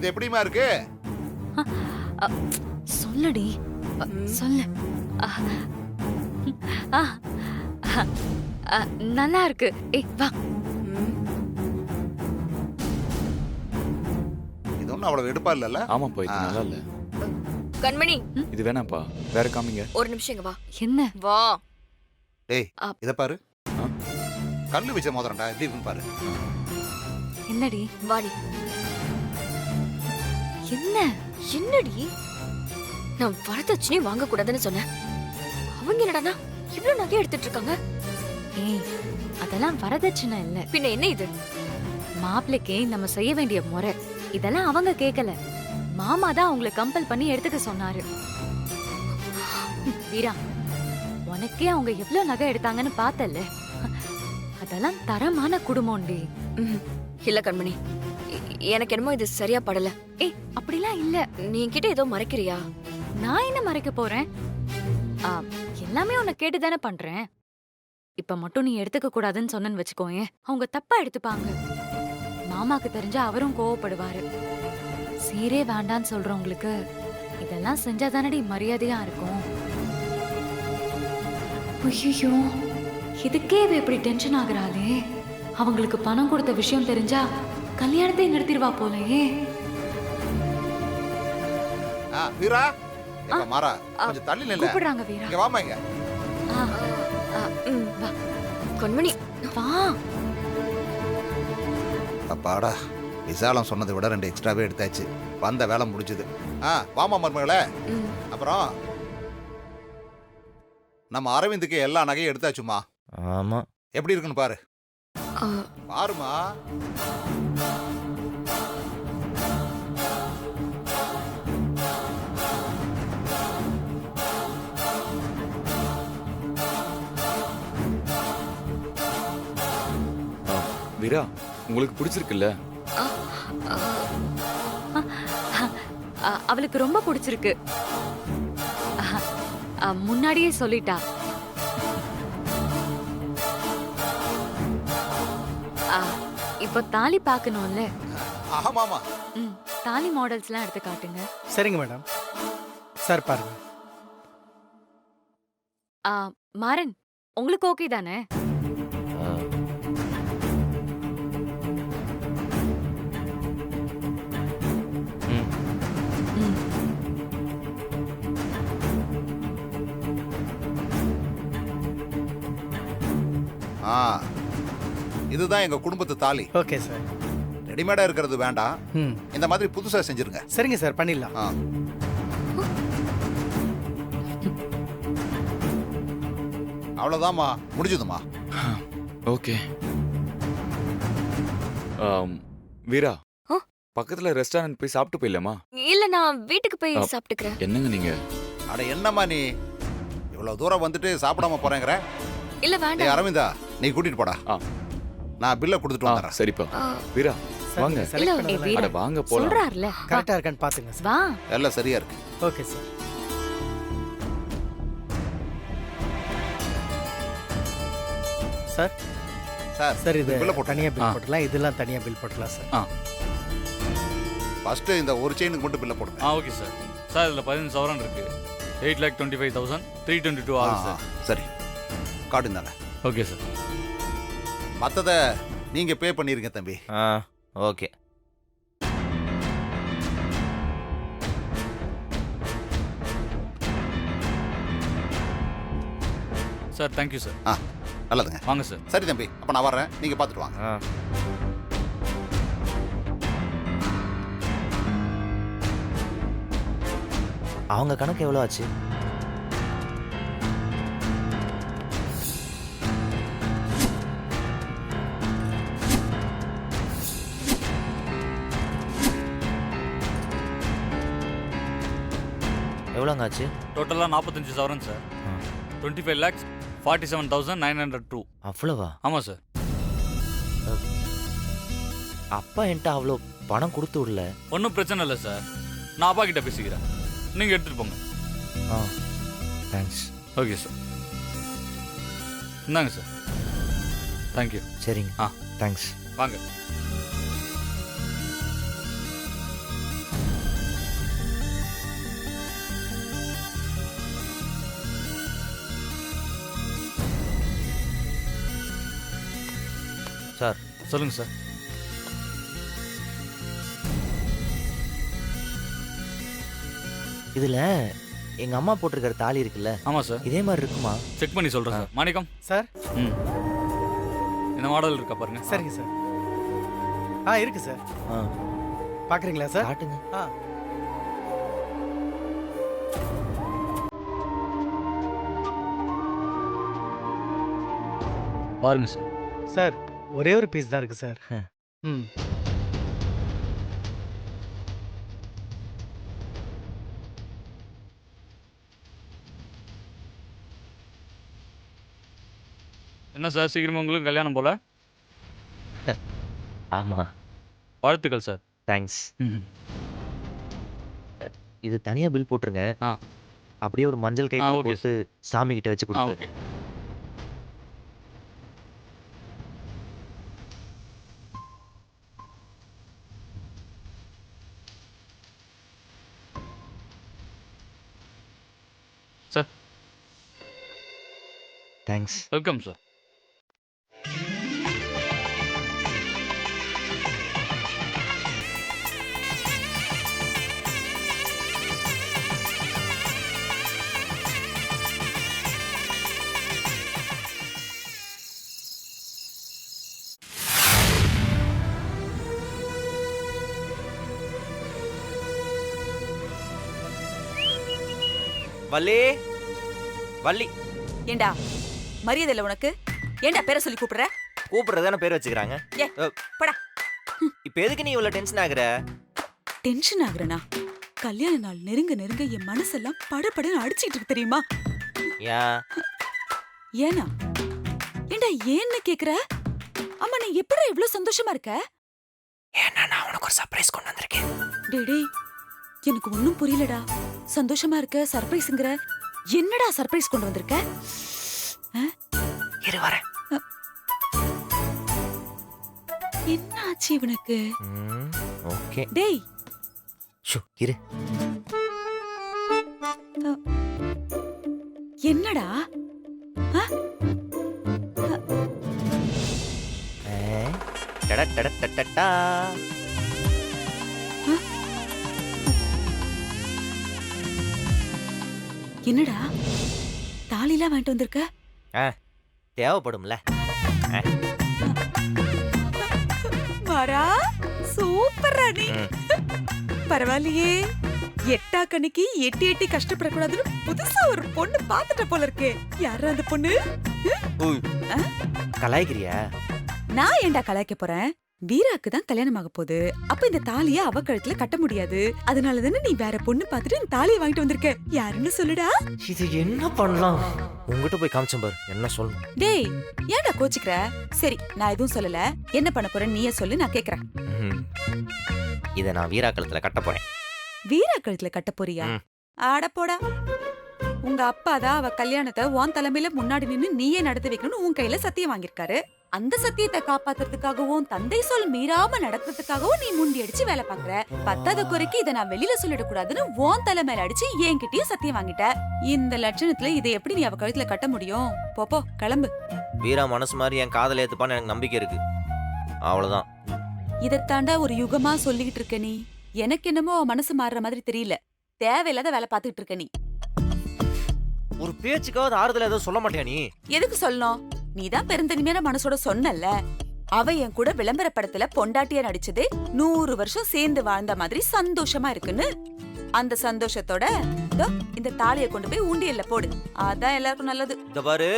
இது எப்படிமா இருக்கு? சொல்லுடி, சொல்லு. நல்லா இருக்கு. ஏய் வா. இது ஒன்றும் அவ்வளவு எடுப்பா இல்லைல்ல? ஆமாப்பா, இது நல்லா இல்ல. கண்மணி, இது வேணாம்ப்பா, வேற காமிங்க. ஒரு நிமிஷம் இங்க வா. என்ன? வா. டேய், இத பாரு. கல்லு வச்ச மோதிரம்டா, எப்படி இருக்குன்னு பாரு. என்னடி? வாடி. என்ன? என்னடி? நான் வரதட்சணை வாங்க கூடாதுன்னு சொன்னேன். அவங்க என்னடானா இவ்ளோ நகை எடுத்துட்டு இருக்காங்க. ஏய், அதெல்லாம் வரதட்சணை இல்ல. பின்ன என்ன இது? மாப்பிள்ளைக்கு நம்ம செய்ய வேண்டிய முறை. இதெல்லாம் அவங்க கேட்கல. மாமா தான் அவங்களை கம்பல் பண்ணி எடுத்துக்க சொன்னாரு. வீரா, உனக்கே அவங்க எவ்வளவு நகை எடுத்தாங்கன்னு பார்த்தல. அதெல்லாம் தரமான குடும்பம்டி. இல்ல கண்மணி, எனக்கு என்னமோ இது சரியா படல. ஏய், அப்படிலாம் இல்ல. நீ என்கிட்ட ஏதோ மறைக்கிறியா? நான் என்ன மறைக்க போறேன்? எல்லாமே உன்னை கேட்டுதானே பண்றேன். இப்ப மட்டும் நீ எடுத்துக்க கூடாதுன்னு சொன்னேன்னு வச்சுக்கோயேன், அவங்க தப்பா எடுத்துப்பாங்க. மாமாக்கு தெரிஞ்சா அவரும் கோவப்படுவாரு. சீரே வேண்டான்னு சொல்றவங்களுக்கு இதெல்லாம் செஞ்சாதானடி மரியாதையா இருக்கும். ஐயோ, இதுக்கே இவ இப்படி டென்ஷன் ஆகுறாளே. அவங்களுக்கு பணம் கொடுத்த விஷயம் தெரிஞ்சா கல்யாணத்தை நிறுத்திடுவா போலயே. வீரா, எப்ப மாறா, கொஞ்சம் தள்ளி நில்ல. கூப்பிடுறாங்க வீரா. இங்க வாமா இங்க. வா கண்மணி, வா. அப்பாடா, விசாலம் சொன்னதை விட 2 எக்ஸ்ட்ராவே எடுத்தாச்சு. வந்த வேலை முடிஞ்சது. வாமா மருமகளே. அப்புறம் நம்ம அரவிந்துக்கு எல்லா நகையும் எடுத்தாச்சுமா. ஆமா. எப்படி இருக்குன்னு பாரு. பாருமா. வீரா, உங்களுக்கு பிடிச்சிருக்குல்ல? அவளுக்கு ரொம்ப பிடிச்சிருக்கு. முன்னாடியே சொல்லிட்டா. இப்ப தாலி பார்க்கணும்ல? ஆமாமா. தாலி மாடல்ஸ்லாம் எடுத்து காட்டுங்க. சரிங்க மேடம். சார் பாருங்க. மாறன், உங்களுக்கு ஓகே தானே? இதுதான் எங்க குடும்பத்து தாலி. Okay sir. ரெடிமேடா இருக்கிறது வேண்டாம். இந்த மாதிரி புதுசா செஞ்சிருங்க. சரிங்க சார், பண்ணிடலாம். அவ்வளவுதாம்மா, முடிஞ்சதுமா. ஓகே. வீரா, பக்கத்துல ரெஸ்டாரண்ட் போய் சாப்பிட்டு போயிடலாமா? இல்ல, நான் வீட்டுக்கு போய் சாப்பிட்டுக்கிறேன். என்னங்க நீங்க? அட என்னம்மா நீ இவ்வளவு தூரம் வந்துட்டு சாப்பிடாம போறேங்கற? இல்ல வேண்டாம். அரவிந்தா, நீ கூட்டிட்டு போடா. நான் பில்ல கொடுத்துட்டு வந்துறேன். சரிப்பா. வீரா, வாங்க. அட வாங்க போலாம். சொல்றார்ல. கரெக்ட்டா இருக்கான்னு பாத்துங்க சார். வா. எல்லாம் சரியா இருக்கு. Okay sir. Sir sir, sir இது பில்ல போட்டு தனியா பில் போடலாம், இதெல்லாம் தனியா பில் போடலாம் சார். ஃபர்ஸ்ட் இந்த ஒரு செயினுக்கு மட்டும் பில்ல போடுங்க. Okay sir. சார் இதுல 15 சவரன் இருக்கு. 8,25,322 ஆகுது சார். சரி, கார்டு தானே? Okay sir. மத்தத நீங்க பே பண்ணிருங்க தம்பி. ஓகே. Sir thank you sir. நல்லதுங்க. வாங்க சார். சரி தம்பி, அப்ப நான் வர்றேன். நீங்க பாத்துட்டு வாங்க. அவங்க கணக்கு எவ்வளோ ஆச்சு? எவ்வளோங்க ஆச்சு? டோட்டலாக 45 சவரன் சார். 25,47,902. அவ்வளவா? ஆமாம் சார். அப்பா என்கிட்ட அவ்வளோ பணம் கொடுத்து விடல. ஒன்றும் பிரச்சனை இல்லை சார். நான் அப்பா கிட்ட பேசிக்கிறேன். நீங்கள் எடுத்துகிட்டு போங்க. தேங்க்ஸ். Okay sir. இந்தாங்க சார். தேங்க்யூ. சரிங்க. தேங்க்ஸ். வாங்க. சொல்லுங்க சார். இதுல எங்க அம்மா போட்டிருக்கிற தாலி இருக்குல்ல, ஆமா சார், இதே மாதிரி இருக்குமா? செக் பண்ணி சொல்றேன் சார். மாணிக்கம் சார். ம், இந்த மாடல் இருக்கா பாருங்க. சரிங்க சார். இருக்கு சார். ஆ, பாக்குறீங்களா சார்? காட்டுங்க. பாருங்க சார். சார் ஒரே ஒரு பீஸ் தான் இருக்கு சார். ம். என்ன சார், சீக்கிரமா உங்களுக்கு கல்யாணம் போல? ஆமா, வாழ்த்துக்கள் சார். தேங்க்ஸ். ம். இது தனியா பில் போட்டுருங்க. ஆ. அப்படியே ஒரு மஞ்சள் கை ஓகே போட்டு சாமி கிட்ட வச்சு கொடுத்து. Okay. Sir thanks. Welcome sir. Valli, Valli. ஏண்டா மரியாதை இல்ல உனக்கு? ஏண்டா பேரை சொல்லி கூப்பிடுற? கூப்பிடுறதான பேர் வச்சுக்கிறாங்க. ஏ, போடா. இப்ப எதுக்கு நீ இவ்வளவு டென்ஷன் ஆகுற? டென்ஷன் ஆகுறனா? கல்யாண நாள் நெருங்க நெருங்க என் மனசெல்லாம் படபடன்னு அடிச்சிட்டு இருக்கு தெரியுமா? ஏன்? ஏனா? ஏண்டா ஏன்னு கேக்குற? அம்மா நீ எப்படிடா இவ்ளோ சந்தோஷமா இருக்க? ஏன்னா நான் உனக்கு ஒரு சர்ப்ரைஸ் கொண்டு வந்திருக்கேன். டேய் எனக்கு ஒண்ணும் புரியலடா. சந்தோஷமா இருக்க, சர்ப்ரைஸ்ங்கற. என்னடா சர்ப்ரைஸ் கொண்டு வந்திருக்க? இரு வரேன். என்ன ஆச்சு இவனுக்கு? ஓகே. டேய் இரு. என்னடா? டட டட டடடா. என்னடா தாலிலாம் வாங்கிட்டு வந்திருக்க? தேவைப்படும்ல. மாறா சூப்பர் ராணி. பரவாயில்லையே, எட்டா கணிக்கு எட்டி எட்டி கஷ்டப்படக்கூடாதுன்னு புதுசா ஒரு பொண்ணு பாத்துட்ட போல இருக்கே. யாரா அந்த பொண்ணு? கலாய்க்கிறியா? நான் ஏண்டா கலாய்க்க போறேன்? வீராக்கு தான் கல்யாணம் ஆக போகுது. அப்ப இந்த தாலிய அவ கழுத்துல கட்ட முடியாது. அதனால தானே நீ வேற பொண்ணு பாத்துட்டு இந்த தாலியை வாங்கிட்டு வந்திருக்க. யாருன்னு சொல்லுடா. இது என்ன பண்ணலாம்? உங்ககிட்ட போய் காமிச்சேன் பாரு, என்ன சொல்லணும்? டேய் ஏன்டா கோச்சிக்கிற? சரி நான் எதுவும் சொல்லல. என்ன பண்ண போறேன்னு நீயே சொல்லு, நான் கேக்குறேன். இத நான் வீரா கழுத்துல கட்ட போறேன். வீரா கழுத்துல கட்ட போறியா? ஆட போடா. உங்க அப்பா தான் அவ கல்யாணத்தை உன் தலைமையில முன்னாடி நின்னு நீயே நடத்தி வைக்கணும்னு உன் கையில சத்தியம் வாங்கியிருக்காரு. அந்த சத்தியத்தை காப்பாத்துறதுக்காகவும் தந்தை சொல் மீறாம நடக்கிறதுக்காகவும் நீ முண்டி அடிச்சு வேலை பாக்குற. பத்தாத குறைக்கு இதை நான் வெளியில சொல்லிடக்கூடாதுன்னு உன் தலைமையில அடிச்சு என்கிட்டயும் சத்தியம் வாங்கிட்ட. இந்த லட்சணத்துல இதை எப்படி நீ அவ கழுத்துல கட்ட முடியும்? போப்போ கிளம்பு. வீரா மனசு மாதிரி என் காதல ஏத்துப்பான்னு எனக்கு நம்பிக்கை இருக்கு. அவ்வளவுதான். இதத்தாண்டா ஒரு யுகமா சொல்லிக்கிட்டு இருக்க நீ. எனக்கு என்னமோ மனசு மாறுற மாதிரி தெரியல. தேவையில்லாத வேலை பாத்துக்கிட்டு இருக்க நீ. ஒரு பேச்சுக்காவது ஆறுதல் ஏதோ சொல்ல மாட்டியா நீ? எதுக்கு சொல்லணும்? நீதான் பெருந்தனிமையான மனசோட சொன்னல. அவ என் கூட விளம்பர படத்துல பொண்டாட்டியா நடிச்சது 100 வருஷம் சேர்ந்து வாழ்ந்த மாதிரி சந்தோஷமா இருக்குன்னு. அந்த சந்தோஷத்தோட இந்த தாலியை கொண்டு போய் உண்டியல்ல போடு. அதான் எல்லாருக்கும் நல்லது. இந்த பாரு,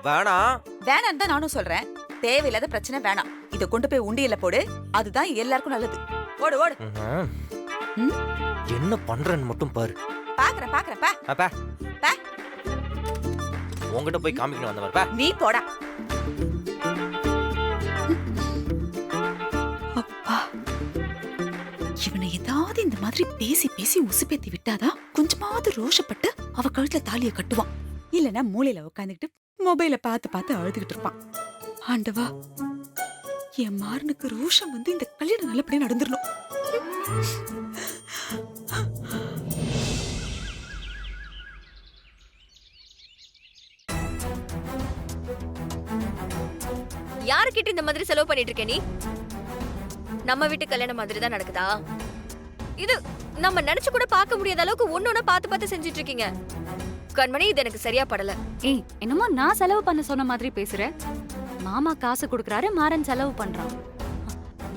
வேணாம். வேணான்னு தான் நானும் சொல்றேன். தேவையில்லாத பிரச்சனை வேணாம். இத கொண்டு போய் உண்டியல்ல போடு. அதுதான் எல்லாருக்கும் நல்லது. ஓடு ஓடு. என்ன பண்றேன்னு மட்டும் பாரு. பாக்குறேன் பாக்குறேன் பா. அப்பா பா. உங்ககிட்ட போய் காமிக்கணும் வந்த பாரு. நீ போடா. அப்பா இவனை ஏதாவது இந்த மாதிரி பேசி பேசி உசுப்பேத்தி விட்டாதான் கொஞ்சமாவது ரோஷப்பட்டு அவ கழுத்துல தாலியை கட்டுவான். இல்லன்னா மூலையில உட்காந்துக்கிட்டு மொபைல பார்த்து பார்த்து அழுதுகிட்டு இருப்பான். ஆண்டவா, என் மாறனுக்கு ரோஷம் வந்து இந்த கல்யாணம் நல்லபடியா நடந்துடணும். யாரு யார்கிட்ட இந்த மாதிரி செலவு பண்ணிட்டு இருக்க நீ? நம்ம வீட்டு கல்யாணம் மாதிரி தான் நடக்குதா? இது நம்ம நினைச்சு கூட பார்க்க முடியாத அளவுக்கு ஒன்னொன்னு பார்த்து பார்த்து செஞ்சுட்டு இருக்கீங்க. கண்மணி, இது எனக்கு சரியா படல. ஏய், என்னமோ நான் செலவு பண்ண சொன்ன மாதிரி பேசுற. மாமா காசு கொடுக்கறாரு, மாறன் செலவு பண்றான்.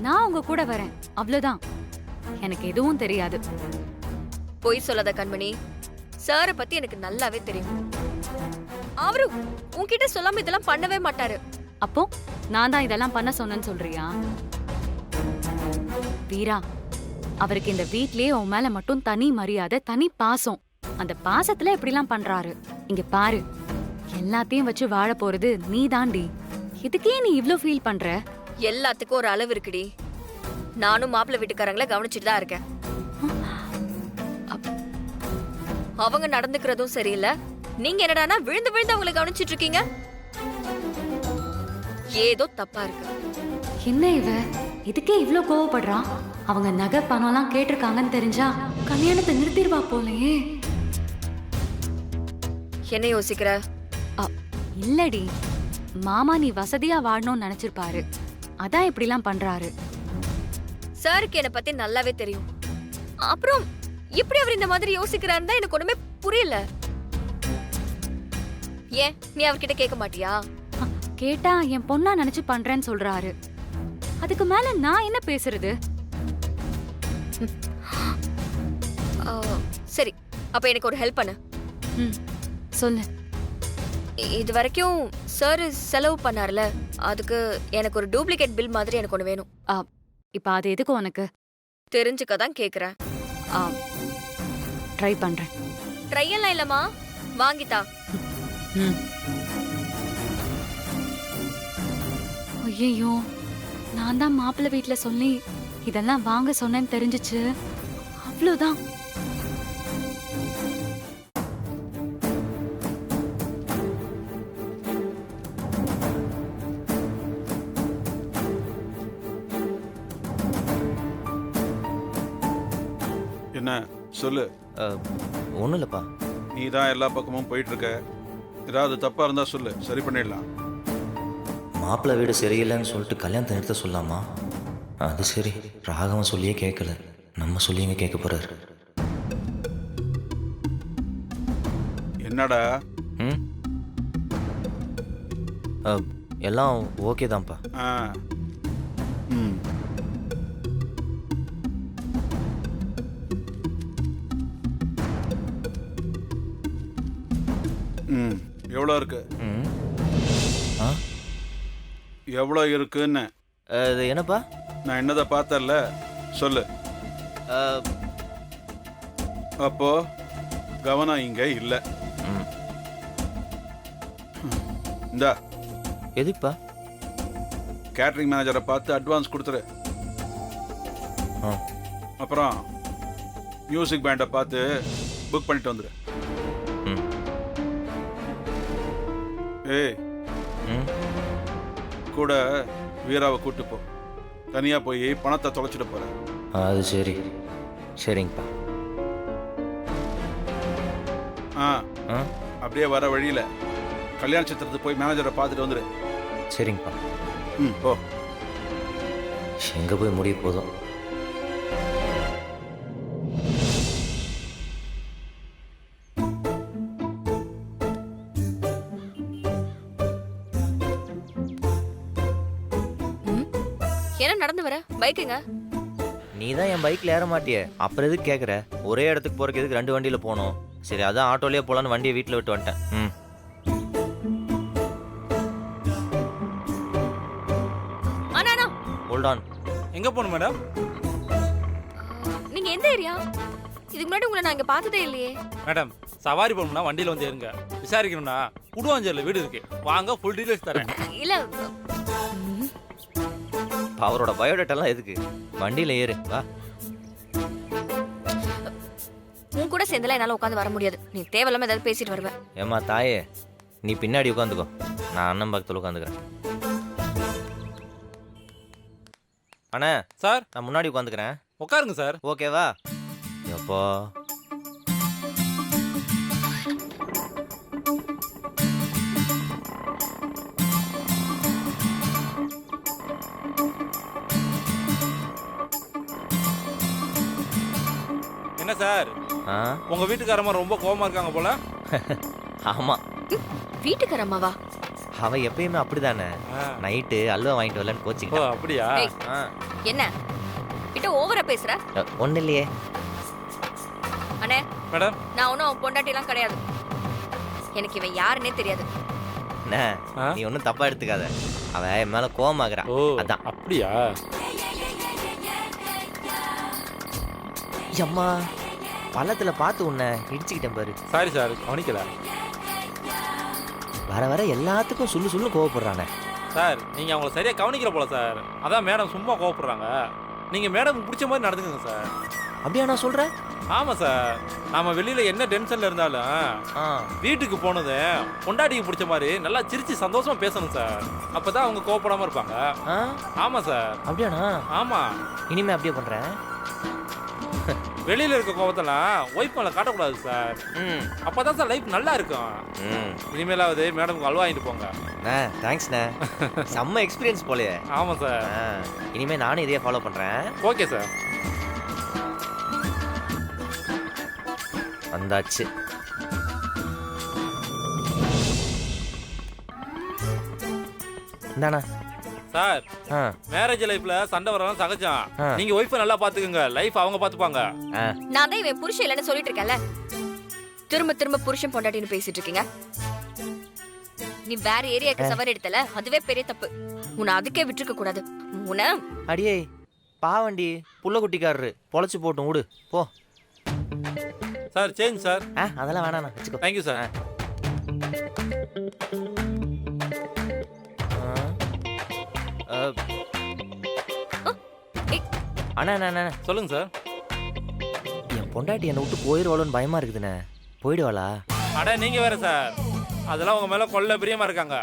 நான் உங்க கூட வரேன், அவ்வளவுதான். எனக்கு எதுவும் தெரியாது. பொய் சொல்லாத கண்மணி. சார பத்தி எனக்கு நல்லாவே தெரியும். அவரு உன்கிட்ட சொல்லாம இதெல்லாம் பண்ணவே மாட்டாரு. அப்போ நான் தான் இதெல்லாம் பண்ண சொன்னேன்னு சொல்றியா? வீரா, அவருக்கு இந்த வீட்லயே உன் மேல மட்டும் தனி மரியாதை, தனி பாசம். அந்த பாசத்துல இப்படிலாம் பண்றாரு. இங்க பாரு, எல்லாத்தையும் வச்சு வாழ போறது நீ தாண்டி. இதுக்கே நீ இவ்ளோ ஃபீல் பண்ற? எல்லாத்துக்கும் ஒரு அளவு இருக்குடி. நானும் மாப்பிள்ளை வீட்டுக்காரங்களை கவனிச்சுட்டு தான் இருக்கேன். அவங்க நடந்துக்கிறதும் சரியில்லை. நீங்க என்னடானா விழுந்து விழுந்து அவங்களை கவனிச்சிட்டு இருக்கீங்க. ஏதோ தப்பா இருக்கு. என்ன இவ இதுக்கே இவ்ளோ கோவப்படுறான்? அவங்க நகை பணம்லாம் கேட்டிருக்காங்கன்னு தெரிஞ்சா கல்யாணத்தை நிறுத்திடுவா போலயே. என்ன யோசிக்கிற? இல்லடி, மாமா நீ வசதியா வாழணும்னு நினைச்சிருப்பாரு, அதான் இப்படிலாம் பண்றாரு. சாருக்கு என்ன பத்தி நல்லாவே தெரியும். அப்புறம் எப்படி அவர் இந்த மாதிரி யோசிக்கிறாருன்னு தான் எனக்கு ஒண்ணுமே புரியல. ஏன் நீ அவர்கிட்ட கேட்க மாட்டியா? கேட்டா என் பொண்ணா நினைச்சு பண்றேன்னு சொல்றாரு. அதுக்கு மேல நான் என்ன பேசுறது? சரி, அப்ப எனக்கு ஒரு ஹெல்ப் பண்ணு. சொல்லு. இது வரைக்கும் சார் செலவு பண்ணார்ல, அதுக்கு எனக்கு ஒரு டூப்ளிகேட் பில் மாதிரி எனக்கு ஒண்ணு வேணும். இப்ப அது எதுக்கு உனக்கு? தெரிஞ்சுக்க தான் கேக்குறேன். ட்ரை பண்றேன். ட்ரை எல்லாம் இல்லம்மா, வாங்கித்தா. ஐயோ, நான் தான் மாப்பிள்ளை வீட்டுல சொல்லி இதெல்லாம் வாங்க சொன்னேன்னு தெரிஞ்சுச்சு. அவ்வளவுதான். என்ன சொல்லு. ஒன்றும் இல்லைப்பா. நீ தான் எல்லா பக்கமும் போயிட்டு இருக்க. ஏதாவது தப்பா இருந்தா சொல்லு, சரி பண்ணிடலாம். மாப்பிள்ளை வீடு சரியில்லைன்னு சொல்லிட்டு கல்யாணத்தை நிறுத்த சொல்லாமா? அது சரி, ராகவன் சொல்லியே கேட்கல, நம்ம சொல்லி எங்க கேட்க போறாரு. என்னடா? ம், எல்லாம் ஓகே தான்ப்பா. ம், ம், எவ்வளோ இருக்கு? ம், ஆ, எவ்வளோ இருக்குன்னு அது என்னப்பா? நான் என்னதை பார்த்தல சொல்லு. அப்போ கவனம் இங்க இல்லை. ம், இந்தா எதுக்குப்பா? கேட்டரிங் மேனேஜரை பார்த்து அட்வான்ஸ் கொடுத்துரு. ஆ, அப்புறம் மியூசிக் பேண்டை பார்த்து புக் பண்ணிட்டு வந்துடு. ம், ஏய், ம், கூட வீராவை கூட்டு போ. தனியா போய் பணத்தை தொலைச்சிட்டு போற. அது சரி, சரிங்கப்பா. ஆ, ஆ, அப்படியே வர வழியில கல்யாண சித்திரத்துக்கு போய் மேனேஜரை பார்த்துட்டு வந்துடு. சரிங்கப்பா. ம், போ. எங்கே போய் முடிய போதும். என்ன நடந்து வர? பைக்குங்க. நீ தான் என் பைக்கில் ஏற மாட்டியே, அப்புறம் எதுக்கு கேட்குற? ஒரே இடத்துக்கு போகிறக்கு எதுக்கு 2 வண்டியில் போகணும்? சரி, அதான் ஆட்டோலேயே போகலான்னு வண்டியை வீட்டில் விட்டு வந்துட்டேன். ம், அண்ணா, ஹோல்ட் ஆன். எங்க போகணும் மேடம்? நீங்க எந்த ஏரியா? இதுக்கு முன்னாடி உங்களை நான் இங்க பார்த்ததே இல்லையே. மேடம், சவாரி போகணும்னா வண்டியில் வந்து ஏறுங்க. விசாரிக்கணும்னா குடுவாஞ்சேரியில் வீடு இருக்கு, வாங்க ஃபுல் டீடைல்ஸ் தரேன். இல்ல, அவரோட பயோடேட்டாலாம் எதுக்கு? வண்டியில் ஏறு, வா. உன் கூட சேர்ந்தெல்லாம் என்னால உட்காந்து வர முடியாது. நீ தேவையில்லாம ஏதாவது பேசிட்டு வருவேன். ஏம்மா தாயே, நீ பின்னாடி உட்காந்துக்கோ, நான் அண்ணன் பக்கத்தில் உட்காந்துக்கிறேன். அண்ணா சார், நான் முன்னாடி உட்காந்துக்கிறேன். உட்காருங்க சார். ஓகேவா? எப்போ என்ன சார் ஆ உங்க வீட்டுக்காரம்மா ரொம்ப கோவமா இருக்காங்க போல. ஆமாம், வீட்டுக்கார அம்மாவா? அவன் எப்பயுமே அப்படிதானே. நைட்டு அல்வா வாங்கிட்டு வரலன்னு ஓ கோச்சிக்கிட்டான். அப்படியா? ஏய். என்ன கிட்ட ஓவரா பேசுற? ஒன்றும் இல்லையே. அண்ணே, மேடம். நான் ஒன்னும் அவன் பொண்டாட்டிலாம் கிடையாது. எனக்கு இவன் யாருன்னே தெரியாது. என்ன நீ ஒன்றும் தப்பா எடுத்துக்காத. அவன் என் மேலே கோவமாகறான். ஓ அதான். அப்படியா? அம்மா பள்ளத்தில் பார்த்து உன்னை இடிச்சுக்கிட்டேன் பாரு. சாரி சார், கவனிக்கல. வர வர எல்லாத்துக்கும் சொல்லு கோவப்படுறானே. சார் நீங்க அவங்கள சரியா கவனிக்கல போல சார். அதான் மேடம் சும்மா கோவப்படுறாங்க. நீங்க மேடம் பிடிச்ச மாதிரி நடந்துக்கங்க சார். அப்படியா நான் சொல்கிறேன்? ஆமா சார், நாம வெளியில என்ன டென்ஷன்ல இருந்தாலும் வீட்டுக்கு போனது பொண்டாட்டிக்கு பிடிச்ச மாதிரி நல்லா சிரிச்சு சந்தோஷமா பேசணும் சார். அப்பதான் அவங்க கோவப்படாம இருப்பாங்க. ஆமா சார். அப்படியாண்ணா? ஆமா, இனிமே அப்படியே பண்ணுறேன். வெளியில இருக்க கோவத்தெல்லாம் ஒய்ஃப் மேல காட்டக்கூடாது சார். அப்பதான் சார் லைஃப் நல்லா இருக்கும். இனிமேலாவது மேடம்க்கு அல்வா வாங்கிட்டு போங்க. தேங்க்ஸ்ண்ணே. செம்ம எக்ஸ்பீரியன்ஸ் போலையே. ஆமா சார். இனிமே நானும் இதையே ஃபாலோ பண்ணுறேன். Okay sir. வந்தாச்சு. இந்தாண்ணா. சார் ஆ மேரேஜ் லைஃப்ல சண்டை வரலாம் சகஜம். ஆ. நீங்க ஒய்ஃபை நல்லா பாத்துக்கங்க, லைஃப் அவங்க பாத்துப்பாங்க. நான் தான் இவன் புருஷன் இல்லைன்னு சொல்லிட்டு இருக்கேன்ல. திரும்ப திரும்ப புருஷன் பொண்டாட்டின்னு பேசிட்டு இருக்கீங்க. நீ வேற ஏரியாக்கு சவாரி எடுத்தல, அதுவே பெரிய தப்பு. உன்னை அதுக்கே விட்டுருக்க கூடாது. உன்னை அடியே பாவண்டி புள்ள குட்டிக்காரரு பொழைச்சு போட்டும் விடு போ. Sir change sir. அதெல்லாம் வேணாண்ணா, வச்சுக்கோ. Thank you sir. அண்ணா அண்ணா அண்ணா சொல்லுங்க சார். என் பொண்டாட்டி என்னை விட்டு போயிடுவாளோன்னு பயமா இருக்குதுண்ணே. போயிடுவாளா? அட நீங்க வேற சார், அதெல்லாம் உங்க மேல கொள்ள பிரியமா இருக்காங்க.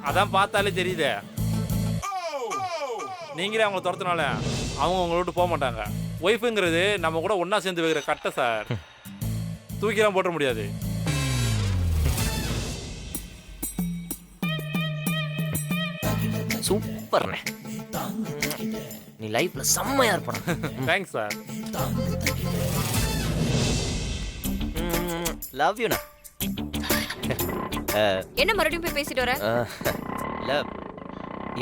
அதான் பார்த்தாலே தெரியுது. நீங்களே அவங்களை துரத்துனால அவங்க உங்களை விட்டு போக மாட்டாங்க. ஒய்ஃபுங்கிறது நம்ம கூட ஒன்னா சேர்ந்து வைக்கிற கட்டை சார். தூக்கிலாம் போட்ட முடியாது. சூப்பர்ண்ணே, நீ லைஃப்ல செம்மையா இருப்ப. Thanks sir. லவ் யூண்ணா. என்ன மறுபடியும் போய் பேசிட்டு வர? இல்ல,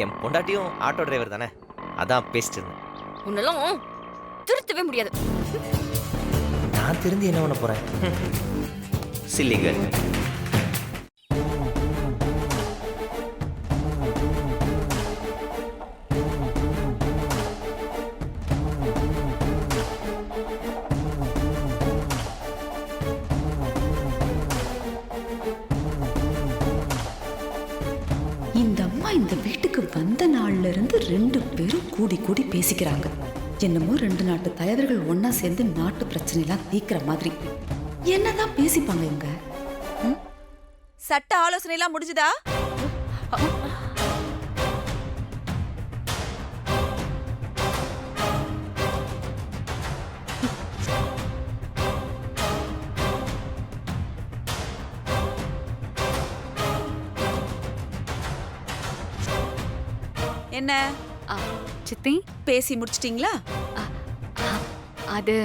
என் பொண்டாட்டியும் ஆட்டோ டிரைவர் தானே, அதான் பேசிட்டு இருந்தேன். உன்னெல்லாம் திருத்தவே முடியாது. நான் திருந்தி என்ன பண்ண போறேன்? சில்லிங்க. இந்த அம்மா இந்த வீட்டுக்கு வந்த நாள்ல இருந்து 2 பேரும் கூடி கூடி பேசிக்கிறாங்க. என்னமோ 2 நாட்டு தலைவர்கள் ஒன்னா சேர்ந்து நாட்டு பிரச்சனை எல்லாம் தீக்கிற மாதிரி. என்னதான் பேசிப்பாங்க இவங்க? சட்ட ஆலோசனை எல்லாம் முடிஞ்சுதா? என்ன சித்தி, பேசி முடிச்சிட்டீங்களா? அது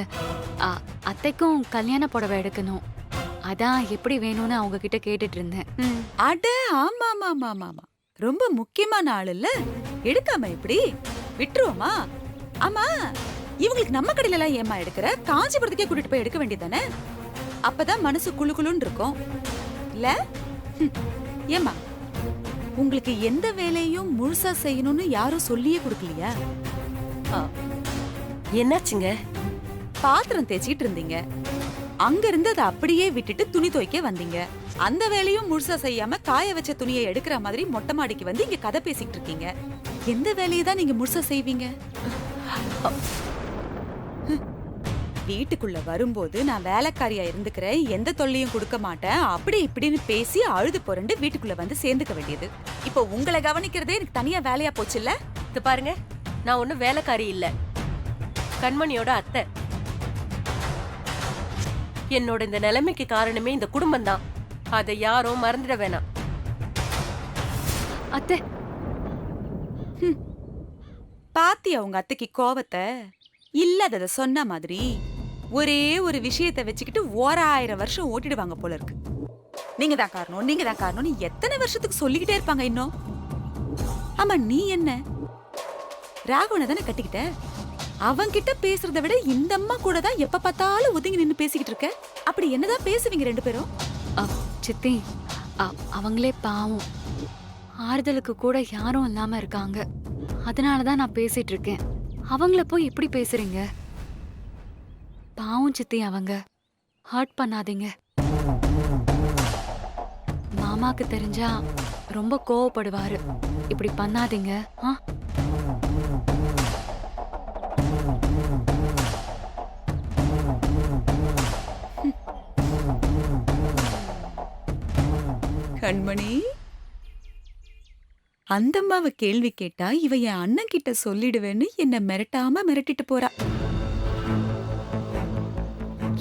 அத்தைக்கும் கல்யாண புடவை எடுக்கணும். அதான் எப்படி வேணும்னு அவங்க கிட்ட கேட்டுட்டு இருந்தேன். அட ஆமா ஆமா ஆமா ஆமா ஆமா, ரொம்ப முக்கியமான ஆள் இல்ல, எடுக்காம எப்படி விட்டுருவோமா? ஆமா, இவங்களுக்கு நம்ம கடையில எல்லாம் ஏமா எடுக்கிற? காஞ்சிபுரத்துக்கே கூட்டிட்டு போய் எடுக்க வேண்டியதானே? அப்பதான் மனசு குளு குளுன்னு இருக்கும் இல்ல? ஏமா, உங்களுக்கு எந்த வேலையும் முழுசா செய்யணும்னு யாரும் சொல்லியே கொடுக்கலையா? என்னாச்சுங்க? பாத்திரம் தேய்ச்சிட்டு இருந்தீங்க, அங்க இருந்து அதை அப்படியே விட்டுட்டு துணி துவைக்க வந்தீங்க. அந்த வேலையும் முழுசா செய்யாம காய வச்ச துணியை எடுக்கிற மாதிரி மொட்டை மாடிக்கு வந்து இங்க கதை பேசிட்டு இருக்கீங்க. எந்த வேலையை தான் நீங்க முழுசா செய்வீங்க? வீட்டுக்குள்ள வரும்போது நான் வேலைக்காரியா இருந்துக்கிறேன், எந்த தொல்லையும் கொடுக்க மாட்டேன், அப்படி இப்படின்னு பேசி அழுது புரண்டு வீட்டுக்குள்ள வந்து சேர்ந்துக்க வேண்டியது. இப்போ உங்களை கவனிக்கிறதே எனக்கு தனியா வேலையா போச்சு இல்ல? இது பாருங்க, நான் ஒன்னும் வேலைக்காரி இல்ல, கண்மணியோட அத்தை. என்னோட இந்த நிலைமைக்கு காரணமே இந்த குடும்பம் தான். அதை யாரும் மறந்துட வேணாம். அத்தை, பாத்தியா உங்க அத்தைக்கு கோவத்தை? இல்லாதத சொன்ன மாதிரி. ஒரே ஒரு விஷயத்தை வச்சுக்கிட்டு 1000 வருஷம் ஓட்டிடுவாங்க போல இருக்கு. நீங்க தான் காரணம், நீங்க தான் காரணம்னு எத்தனை வருஷத்துக்கு சொல்லிக்கிட்டே இருப்பாங்க இன்னும். ஆமா, நீ என்ன ராகவனை தானே கட்டிக்கிட்ட? அவன்கிட்ட பேசுறத விட இந்த அம்மா கூட தான் எப்ப பார்த்தாலும் ஒதுங்கி நின்னு பேசிக்கிட்டு இருக்க. அப்படி என்னதான் பேசுவீங்க 2 பேரும்? சித்தி, அவங்களே பாவம், ஆறுதலுக்கு கூட யாரும் இல்லாம இருக்காங்க. அதனாலதான் நான் பேசிட்டு இருக்கேன். அவங்கள போய் எப்படி பேசுறீங்க? பாவம் சித்தி, அவங்க ஹர்ட் பண்ணாதீங்க. மாமாக்கு தெரிஞ்சா ரொம்ப கோவப்படுவாரு. இப்படி பண்ணாதீங்க. கண்மணி, அந்த அம்மாவை கேள்வி கேட்டா இவ என் அண்ணன் கிட்ட சொல்லிடுவேன்னு என்ன மிரட்டாம மிரட்டிட்டு போறா.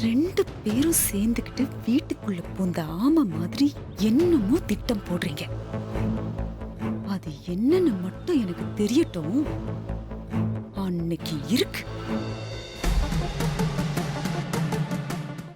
2 பேரும் சேர்ந்துக்கிட்டு வீட்டுக்குள்ள பூந்த ஆமை மாதிரி என்னமோ திட்டம் போடுறீங்க. அது என்னன்னு மட்டும் எனக்கு தெரியட்டும். அன்னைக்கு இருக்கு.